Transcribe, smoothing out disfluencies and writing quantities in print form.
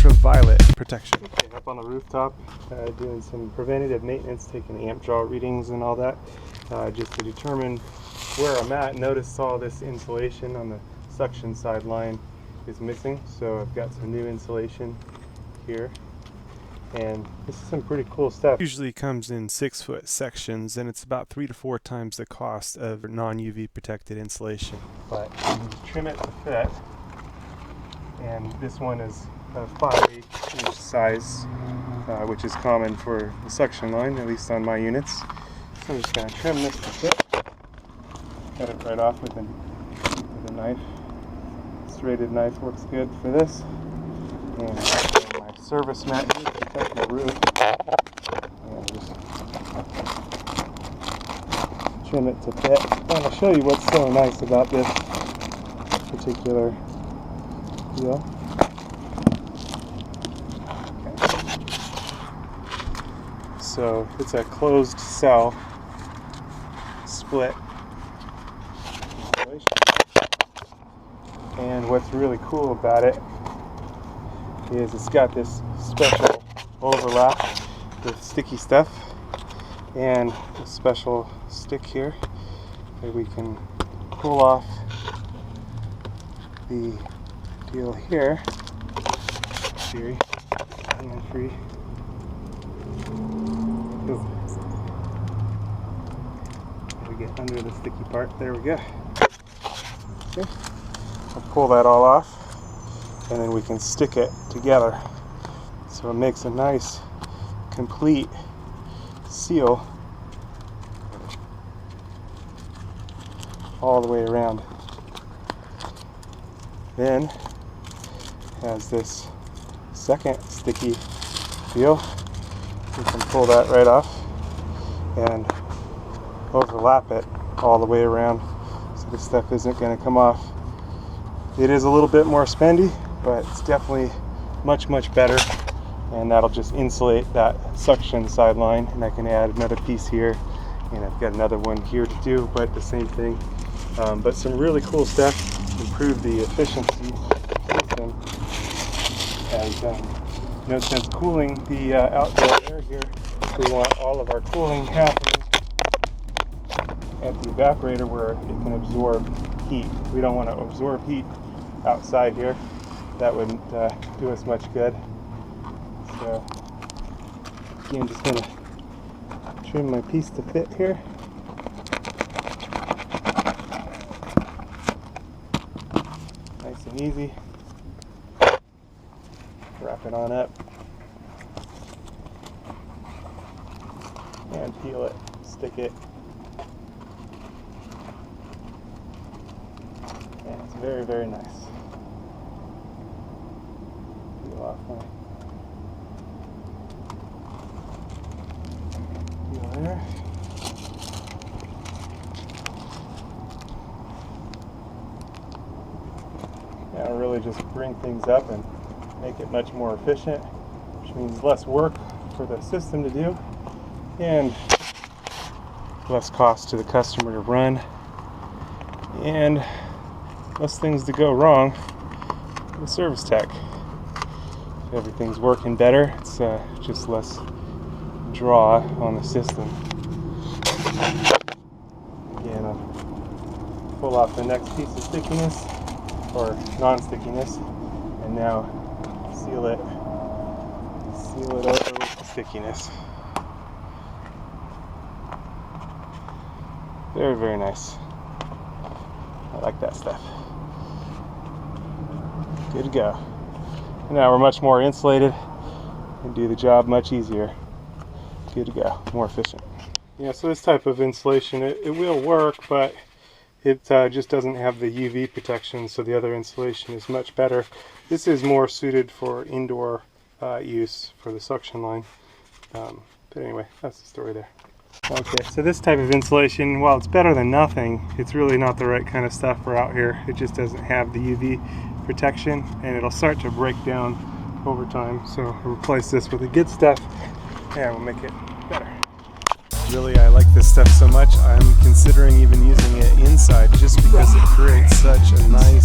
ultraviolet protection. Okay, up on the rooftop, doing some preventative maintenance, taking amp draw readings and all that, just to determine where I'm at. Notice all this insulation on the suction side line is missing, so I've got some new insulation here, and this is some pretty cool stuff. Usually comes in 6-foot sections, and it's about 3 to 4 times the cost of non-UV protected insulation. But you can trim it to fit, and this one is a 5/8 inch size, which is common for the suction line, at least on my units. So I'm just going to trim this to fit. Cut it right off with a knife. Serrated knife works good for this. And my service mat here to protect my roof. And just trim it to fit. I want to show you what's so nice about this particular deal. Okay. So it's a closed cell split installation. And what's really cool about it is it's got this special overlap with sticky stuff and a special stick here that we can pull off the deal here. Very hand-free. We get under the sticky part. There we go. Okay. I'll pull that all off, and then we can stick it together. So it makes a nice, complete seal all the way around. Then has this second sticky deal. We can pull that right off and overlap it all the way around, so this stuff isn't going to come off. It is a little bit more spendy, but it's definitely much better, and that'll just insulate that suction sideline. And I can add another piece here, and I've got another one here to do, but the same thing. But some really cool stuff to improve the efficiency of the system, as no sense cooling the outdoor air here. We want all of our cooling happening at the evaporator where it can absorb heat. We don't want to absorb heat outside here. That wouldn't do us much good. So again, just going to trim my piece to fit here. Nice and easy. Wrap it on up and peel it, stick it. And it's very nice. Peel off my peel there. Now really just bring things up and make it much more efficient, which means less work for the system to do and less cost to the customer to run, and less things to go wrong for the service tech. If everything's working better, it's just less draw on the system. Again, I'll pull off the next piece of stickiness or non-stickiness, and now seal it over with the stickiness. Very nice. I like that stuff. Good to go. Now we're much more insulated and do the job much easier. Good to go. More efficient. Yeah, so this type of insulation, it will work, but it just doesn't have the UV protection, so the other insulation is much better. This is more suited for indoor use for the suction line. But anyway, that's the story there. Okay, so this type of insulation, while it's better than nothing, it's really not the right kind of stuff for out here. It just doesn't have the UV protection, and it'll start to break down over time. So I'll replace this with the good stuff, and we'll make it better. Really, I like this stuff so much, I'm considering even using it inside, just because it creates such a nice